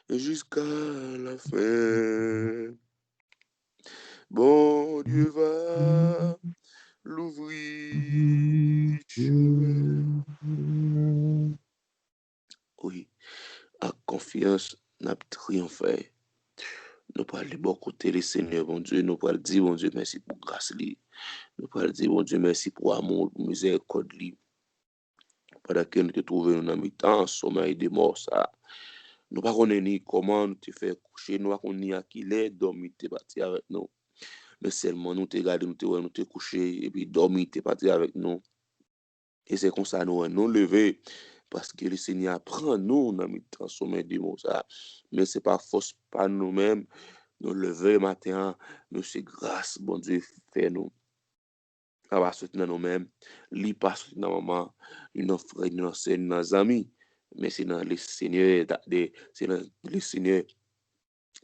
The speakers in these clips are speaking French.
jusqu'à la fin. Bon Dieu va l'ouvrir chemin. Oui, à confiance, n'a triomphé. Nous parlons de bon côté les Seigneur, bon Dieu, nous parlons dire, bon Dieu, merci pour grâce, nous parlons dire, bon Dieu, merci pour amour, pour miséricorde, pendant que nous te trouvons dans le temps, sommeil de mort, ça. Nous ne connaissons ni comment nous te faire coucher, nous ne connaissons ni à qui l'est, dormir, te parti avec nous. Mais seulement nous te garder, nous te coucher, et puis dormir, te parti avec nous. Et c'est comme ça nous lever, parce que le Seigneur prend nous dans le temps, sommeil de mort, ça. Mais ce n'est pas force, pas nous-mêmes, nous lever matin, mais c'est grâce, bon Dieu, fait nous. Ça va soutenir nous-mêmes, li pas soutenir maman, nos frères, nos sœurs, nos amis, mais c'est dans le Seigneur, c'est dans le Seigneur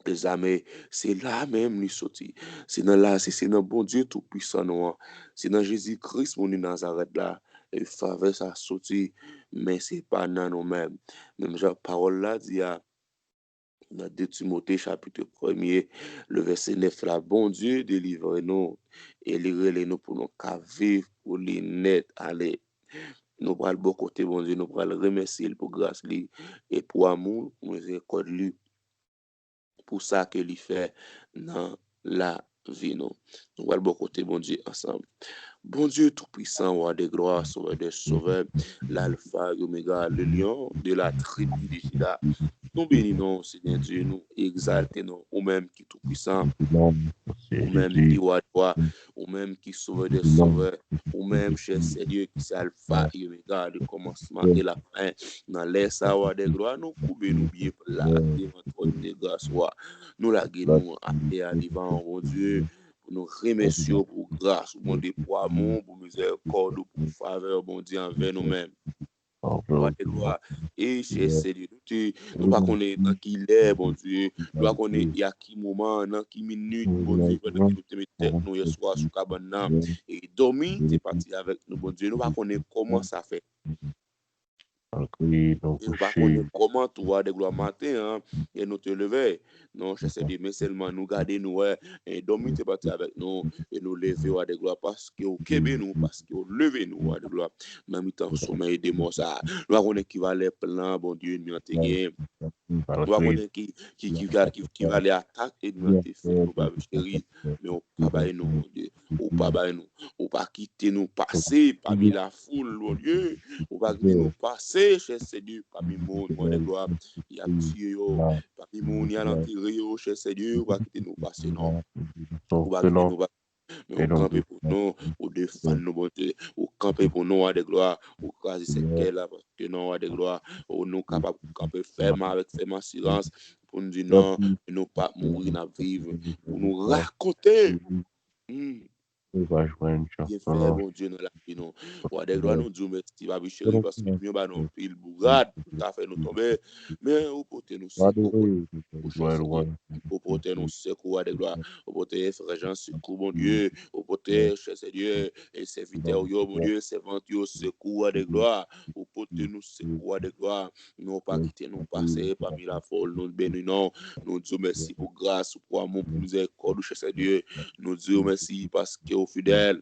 des amis, c'est là même nous sorti. C'est dans bon Dieu tout-puissant nous. C'est dans Jésus-Christ mon Nazareth là, et faveur ça sorti, mais c'est pas dans nous-mêmes. Même genre parole là dit dans 2 Timothée chapitre 1er, le verset 9 là, bon Dieu délivre-nous et libère-nous pour nous qu'à vivre pour les net aller. Nous prenons bon côté, bon Dieu, nous prenons remercier pour grâce lui et pour amour, pour miséricorde lui, pour ça que lui fait dans la vie nous. Nous prenons bon côté, bon Dieu, ensemble. Bon Dieu tout-puissant, roi de gloire, sauveur des sauveurs, l'alpha et l'oméga, le lion de la tribu de Juda. Nous bénissons, Seigneur Dieu, nous exaltons, ou même qui est tout-puissant, ou même qui roi de roi, ou même qui sauveur des sauveurs, ou même, cher Seigneur, qui c'est alpha et oméga, le commencement et la fin, dans les roi de gloire, nous coupons nous bien là, devant ton de grâce, roi. Nous la guénons à devant, mon Dieu, pour nous remercier pour grâce, bon Dieu, pour amour, pour miséricorde, pour faveur, bon Dieu, envers nous-mêmes. Roi de gloire. Et cher Seigneur, nous pas connaître dans qui il est, bon Dieu. Nous pas connaître il y a qui moment, dans qui minute, bon Dieu, pendant que nous te mettons nous hier soir sous cabane et dormi, tu es parti avec nous, bon Dieu. Nous pas connaître comment ça fait. Et nous pas connaître comment tu vois de gloire matin, et nous te lever. Non, cher Seigneur, mais seulement nous garder nous, et dormir, tu es parti avec nous, et nous lever, roi de gloire, parce que au Québec, nous, parce que au lever, nous, roi de gloire, dans le temps sommeil des morts, ça. Nous avons qui va les plans, bon Dieu, nous te gagné. Nous avons qui va les attaques, et nous te fait, nous, pas chérie, mais on pas bailler nous, mon Dieu, ou pas bailler nous, ou pas quitter nous passer parmi la foule, mon Dieu. Ou pas quitter nous passer, cher Seigneur, parmi monde, moi de gloire, il y a tué, parmi monde, il y a l'enterré, cher Seigneur, ou pas quitter nous passer, non. Ou pas quitter nous passer, mais on campe pour nous, ou défendre nos bontés, ou camper pour nous, de gloire, ou quasi c'est qu'elle là, parce que non, de gloire, ou nous capables de camper fermement avec ferme silence, pour nous dire non, nous pas mourir, nous vivre, pour nous raconter. Bien fait, bon Dieu, nous la vie, nous. Roi des gloires, nous disons merci, babi chéri, parce que nous avons pile bourrade, tout à fait nous tomber, mais au porter nous secours, au cher Seigneur, au porter nous secours, roi des gloires, au porter frère Jean secours, mon Dieu, au porter, cher Seigneur, et serviteur, mon Dieu, servant, secours, roi des gloires, au porter nous secours, roi des gloires, nous pas quitter nous passer parmi la foule, nous bénissons, nous disons merci pour grâce, pour amour, pour miséricorde, cher Seigneur, nous disons merci parce que au fidèle,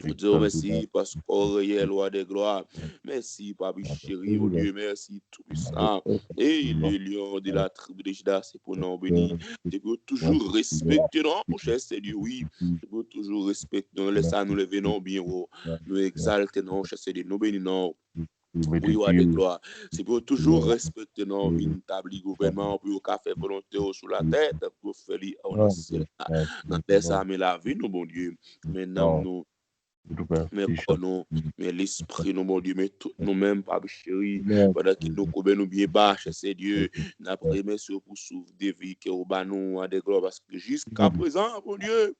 nous disons merci parce qu'au réel, roi des gloires, merci, papi chéri, mon Dieu, merci, tout puissant. Et le lion de la tribu de Juda, c'est pour nous bénir. C'est pour toujours respecter, non, mon cher Seigneur, oui. C'est pour toujours respecter, nous laissons nous lever, non, bien, nous exalter, non, cher Seigneur, nous bénir, non. Oui, roi de gloire. C'est pour toujours respecter nos table gouvernement, pour faire volonté sur la tête, pour faire dans les armes et la vie, nous, bon Dieu. Maintenant, nous. Mais nous, mais l'esprit, nous, mon Dieu, mais tout nous-mêmes, Papa chéri, pendant qu'il nous couvre, nous bien bas, c'est Dieu, n'après, monsieur, pour sauver des vies, qui au bas, nous, à des gloires, parce que jusqu'à présent, mon Dieu,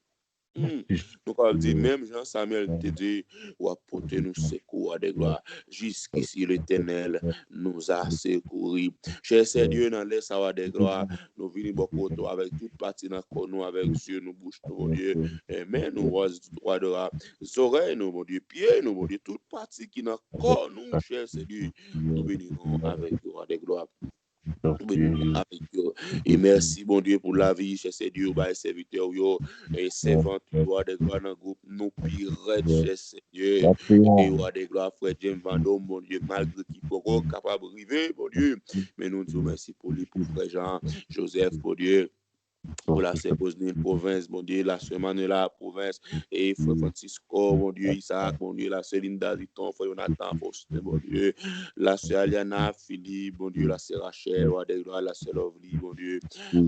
donc, on dit, même Jean-Samuel te dit, ou apporter nous secours à des gloires, jusqu'ici l'Éternel nous a secouru. Cher Dieu, dans les savoir des gloires, nous venons beaucoup avec toute partie dans nous, avec yeux, nous bouche, nous, mon Dieu, mais nous, droit de les oreilles, nous, mon Dieu, pieds, nous, mon Dieu, toute partie qui n'a corps, nous, cher Dieu, nous venons avec toi des gloires. Nous bénissons avec Dieu, Et merci, bon Dieu, pour la vie, cher Seigneur, bah, serviteur, yo, et servante, roi des gloires dans le groupe, nous pire, cher Seigneur. Et roi des gloires, frère James Vendôme, mon Dieu, malgré qu'il pourra capable de arriver, mon Dieu. Mais nous disons merci pour lui, pour frère Jean, Joseph, mon Dieu. Pour la Saint-Bosnie, province, mon Dieu, la semaine la province, et Frère Francisco, mon Dieu, Isaac, mon Dieu, la Céline Daziton, Frère Jonathan, Faustin, mon Dieu, la sœur Aliana, Philippe, mon Dieu, la sœur Rachel, la sœur Lovely, mon Dieu,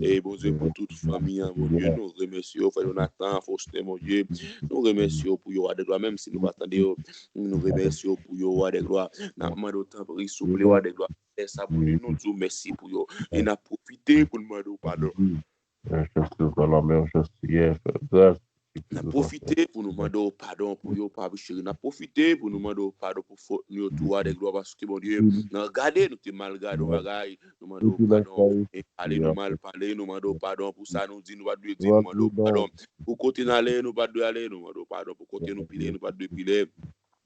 et bon Dieu, pour toute famille, mon Dieu, nous remercions, Frère Jonathan, Faustin, mon Dieu, nous remercions pour Roi des gloires, même si nous ne attendons, nous remercions pour Roi des gloires, nous demandons autant pour souffler Roi des gloires, et ça, mon Dieu, nous disons merci pour vous, et nous profitons pour nous demander pardon. On a profité pour nous demander pardon pour yo pas chéri. On a profité pour nous demander pardon pour faute nous tout des gloires parce que mon Dieu, nous regardé nous t'es mal regardé bagaille, nous demander pardon et parler nous mal parler, nous demander pardon pour ça nous dit nous pas de dire nous demander pardon pour côté aller nous pas de aller nous demander pardon pour côté nous piler nous pas de piler.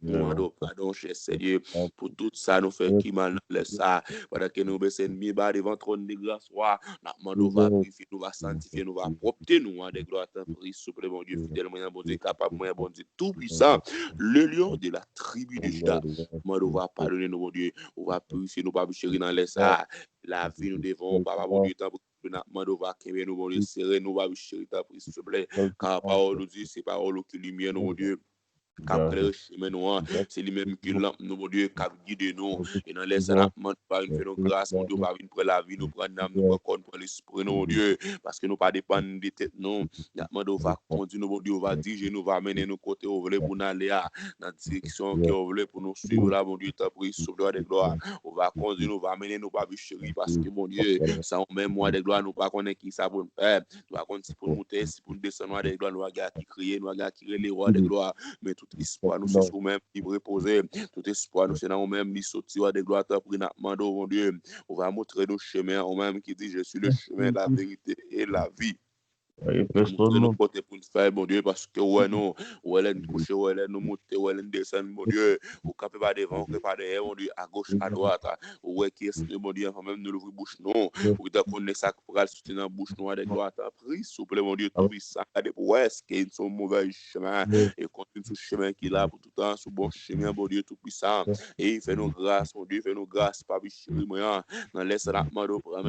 Nous demandons pardon, cher Seigneur, pour tout ça, nous fait qui mal laisse ça. Pendant que nous baissons mis bas devant trône de grâce, nous demandons va purifier, nous va sanctifier, nous va propter, nous des gloires, pris, souple, mon Dieu, fidèle, mon Dieu, capable, mon Dieu, tout puissant, le lion de la tribu de Juda. Nous va pardonner, mon Dieu, on va purifier, nous va chérir dans les ça. La vie, nous devons, papa, mon Dieu, nous va qu'aimer, nous, mon Dieu, serrer, nous va chérir, s'il te plaît. Car la parole nous dit, c'est parole qui lumière, mon Dieu. C'est lui-même qui lampe nous, mon Dieu, qui guide nous. Et dans les sanapements, par une fait nos grâces, mon Dieu, par une pour la vie, nous prenons l'âme, nous prenons corps, pour l'esprit, mon Dieu, parce que nous pas dépendons des têtes, non. Nous va conduire, mon Dieu, on va diriger, nous va mener nos côtés, on veut pour nous aller dans la direction qu'on veut pour nous suivre, là, mon Dieu, t'as pris, sous le des gloires. On va conduire, nous va mener, nous pas chéri, parce que, mon Dieu, ça, même moi, des gloires, nous pas connaître qui ça pour nous faire. Nous va connaître si pour nous monter, si pour nous descendre, des gloires, nous va qui crier, nous va qui les rois des gloires. Mais tout espoir, nous, c'est sur nous-mêmes qui reposer. Tout espoir, nous, c'est dans nous-mêmes qui sortir des gloires, pour nous demander, mon Dieu. On va montrer nos chemins, nous-mêmes qui dit, je suis le chemin, la vérité et la vie. Montrer nos côtés pour nous faire, mon Dieu, parce que, ouais, non, ouais, là, nous coucher, ouais, là, nous monter, ouais, là, nous descendre, mon Dieu. Ou camper pas devant, ou pas derrière, mon Dieu, à gauche, à droite. Ouais, qui est, mon Dieu, enfin, même nous l'ouvrir bouche, non. Ou t'as connu ça, pour aller soutenir la bouche noire des gloires, t'as pris, souple, mon Dieu, tout puissant. Ouais, est-ce qu'il y a son mauvais chemin, et continue sur le chemin qu'il a pour tout le temps, sur bon chemin, mon Dieu, tout puissant. Et il fait nos grâces, mon Dieu, fait nos grâces, pas chéri, moi, dans laisse la main,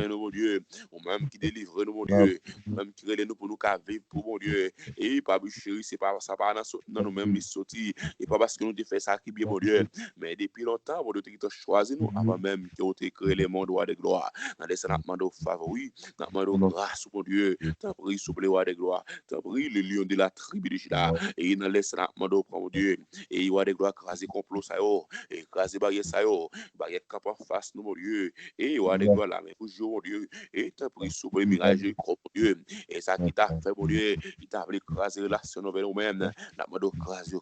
mon Dieu, ou même qui délivre nous, mon Dieu, même qui relève nous pour nous vivre pour mon Dieu. Et pas chéri, c'est pas ça pas dans nous-mêmes les sortis. Et pas parce que nous avons fait ça qui bien, mon Dieu. Mais depuis longtemps, mon Dieu, tu as choisi nous avant même que tu aies créé les mondes de gloire. Dans les sanapements de favori, dans le grâce, mon Dieu. Tu as pris sous le roi de gloire. Tu as pris le lion de la tribu de Juda. Et dans les sanapements de mon Dieu. Et roi de gloire, craser complot, ça y est. Et craser barrière, ça y est. Barrière cap en face, nous, mon Dieu. Et roi de gloire, là, mais toujours, mon Dieu. Et tu as pris sous le mirage, mon Dieu. Et ça qui t'a fait, mon Dieu, il t'a voulu craser la relation avec nous-mêmes. La mode craser,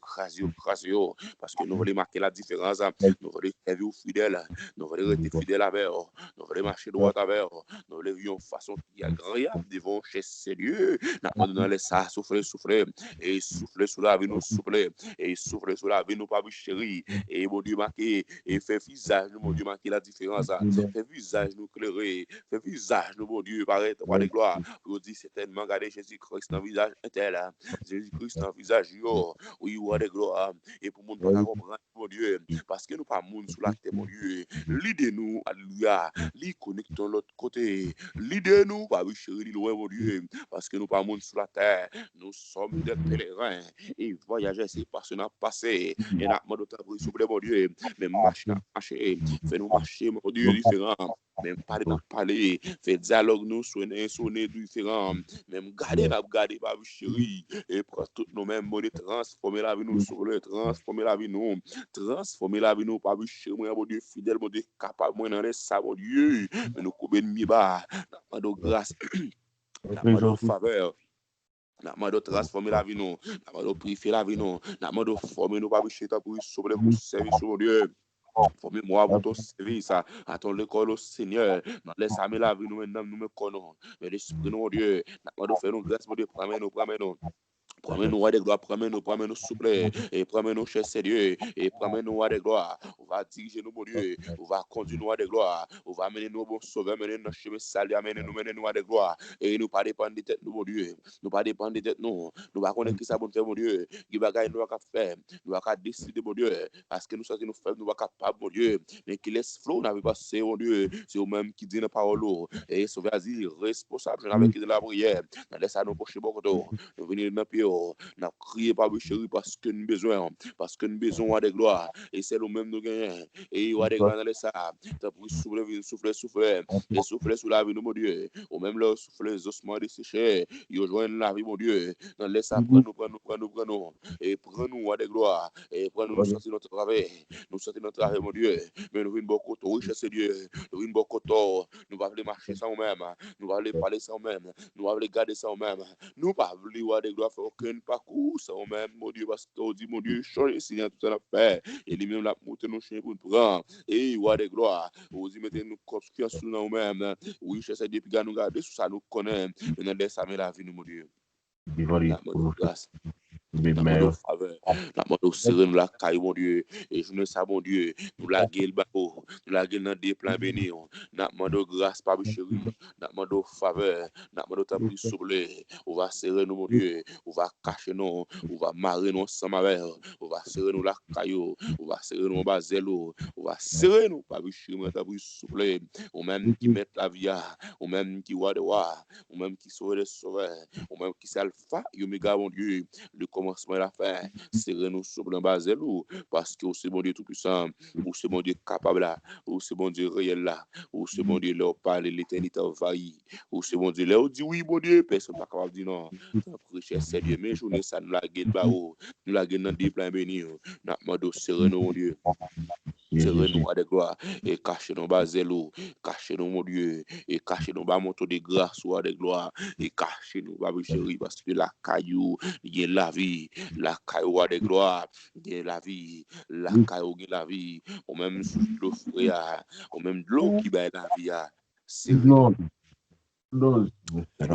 parce que nous voulons marquer la différence. Nous voulons servir fidèles. Nous voulons rester fidèles avec eux. Nous voulons marcher droit avec eux. Nous voulons vivre de façon qui est agréable devant chez Seigneur. Nous voulons laisser souffler. Et souffler sur la vie, nous souffler. Et souffler sur la vie, nous pas chéri. Et mon Dieu marqué. Et fait visage, mon Dieu marquer la différence. Fait visage, nous clairer. Fait visage, mon Dieu, paraître par les gloires. Pour dire certainement, regardez Jésus-Christ dans le visage tel. Jésus-Christ dans le visage, oui, ou des gloires. Et pour mon pas comprendre, mon Dieu, parce que nous pas monde sur la terre, mon Dieu. L'idée-nous, alléluia. Li connectons l'autre côté. L'idée-nous, pas chéri, loin, mon Dieu. Parce que nous pas monde sur la terre. Nous sommes des pèlerins. Et voyager, c'est parce que nous passé. Et nous avons demandé s'il vous plaît, mon Dieu. Même marcher. Fais-nous marcher, mon Dieu, différent. Même parler, fait dialogue nous sonner différent. Même garder, pas chéri. Et pour tout nous mêmes, transformer la vie nous sur le transformer la vie nous, pas chéri, mon Dieu, fidèle, mon Dieu, capable, moi, dans les ça, mon Dieu. Mais nous couper de bas, n'a de grâce, n'a de faveur. N'a de transformer la vie nous, n'a de purifier la vie nous, n'a de former nous, pas chéri, pour sauver pour servir, mon Dieu. Formez-moi pour ton service, à ton école au Seigneur. Laisse-moi la vie, nous maintenant, nous me connaissons. Mais l'Esprit, mon Dieu, n'a pas de faire nos grâces, mon Dieu, promets-nous. Promets-nous, roi de gloire, promets-nous, souple, et promets-nous, cher Seigneur, et promets-nous, roi de gloire. On va diriger nous, mon Dieu, on va conduire nous, roi de gloire, on va amener nous, bon sauveur, mener nos chemins salut, mener nous, roi de gloire, et nous pas dépendre de tête, nous, mon Dieu, nous pas dépendre de tête, nous pas connaître qui ça, bon faire, mon Dieu, qui bagaille nous va faire, nous va décider, mon Dieu, parce que nous sommes nous faire, nous pas capable, mon Dieu, mais qui laisse flot, n'avait pas c'est, mon Dieu, c'est eux-mêmes qui dit la parole, et sauver Asie, responsable, avec de la prière, laisse à nos poches, beaucoup nous venir dans le pied, nous crier par chéri parce que nous besoin de gloire, et c'est le même nous gagnons, et il y a des gloires dans les sables, t'as pris souffler, et souffler sous la vie de mon Dieu, ou même le souffler les ossements desséchés, il rejoint la vie, mon Dieu, dans les sables, prends-nous, et prends-nous à des gloires, et prends-nous sortir notre travail, mon Dieu, mais nous venons beaucoup de richesse, Dieu, nous venons beaucoup de, nous allons marcher sans nous-mêmes, nous allons parler sans nous-mêmes, nous allons garder sans nous-mêmes, nous pas vouloir de gloire faire aucun parcours sans nous-mêmes, mon Dieu, parce que dit, mon Dieu, change Seigneur tout ça fait, et lui-même la monter nos chiens pour nous prendre, et roi de gloire, vous y mettez nous confiance sur nous-mêmes, oui, cherchez depuis nous garder, sous ça nous connaît, maintenant laisse amener la vie, mon Dieu, la grâce. La mode faveur, la mode serré nous la caille, mon Dieu, et je ne sais, mon Dieu, nous la gueule bako, nous la gueule dans des plans bénis, la mode grâce, pas chéri, la mode faveur, la mode ta pris souple, on va serrer nous, mon Dieu, on va cacher nous, on va marrer nous ensemble avec, on va serrer nous la caillou, on va serrer nous en bas zélo, on va serrer nous, pas chéri, ta pris souple, ou même qui met la vie, ou même qui voit de voir, ou même qui sauve les sauveurs, ou même qui c'est alpha, oméga, mon Dieu, le commencement et la fin, serrez-nous sur le bas zélou, parce que c'est bon Dieu tout-puissant, ou c'est bon Dieu capable là, ou c'est bon Dieu réel là, ou c'est bon Dieu leur parle, l'éternité envahie, ou c'est bon Dieu leur dit oui, bon Dieu, personne pas capable de dire non. Cher Seigneur, mais journée ça nous la gagne nous la gagne dans des plans bénis, nous demandons serrez-nous, mon Dieu. Serrez-nous à des gloires et cachez-nous bas zélou, cachez-nous, mon Dieu, et cachez-nous bas montant de grâce ou à des gloires, et cachez-nous, babi chéri, parce que la caillou, il y a la vie, la caillou a des gloires, il y a la vie, la caillou, il y a la vie, ou même sous le fouet, ou même de l'eau qui bat la vie, serrez-nous. Nous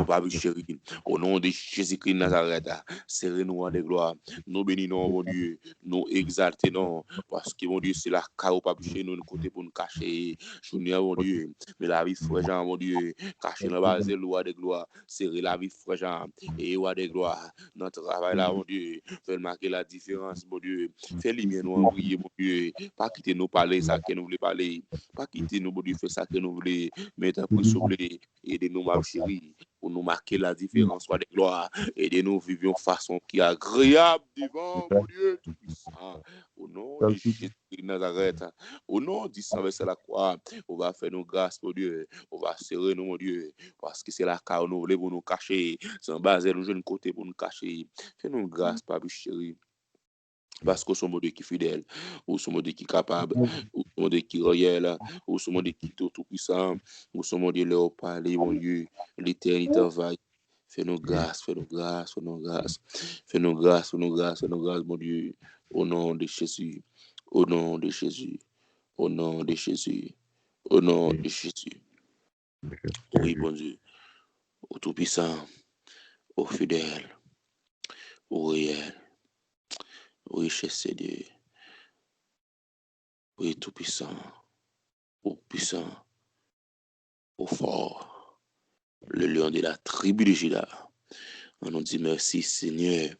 pas chéri, au nom de Jésus-Christ Nazareth, serrez-nous à des gloires, nous bénissons, mon Dieu, nous exaltons, parce que, mon Dieu, c'est la caille pas chez nous, côté pour nous cacher, Junior, mon Dieu, mais la vie fraîche, mon Dieu, cacher dans la base de loi de gloire, serrer la vie fraîche, et loi de gloire, notre travail là, mon Dieu, fait marquer la différence, mon Dieu, fait lumière nous envoyer, mon Dieu, pas quitter nous parler ça que nous voulons parler, pas quitter nous, mon Dieu, faire ça que nous voulons, mais t'as pris souffler, aidez-nous, ma chérie, pour nous marquer la différence, soit de gloire, et de nous vivons façon qui est agréable devant mon Dieu Tout-Puissant. Au nom de Jésus de Nazareth, au nom du sang versé la croix, on va faire nos grâces, mon Dieu, on va serrer nous, mon Dieu, parce que c'est la car nous voulons pour nous cacher, c'est en bas de nous jeunes côté pour nous cacher. Fais-nous grâce, Papa chéri. Parce que son Dieu qui est fidèle, ou son Dieu qui est capable, ou son Dieu qui est réel, ou son Dieu qui est tout-puissant, ou son Dieu leur parler, mon Dieu, l'éternité va. Fais-nous grâce, fais-nous grâce, fais-nous grâce, fais-nous grâce, fais-nous grâce, fais-nous grâce, mon Dieu, au nom de Jésus, au nom de Jésus, au nom de Jésus, au nom de Jésus. Oui, bon Dieu, au tout-puissant, au fidèle, au réel, oui, cher Seigneur, oui, tout-puissant. Au puissant, au fort, le lion de la tribu de Juda. On nous dit merci, Seigneur.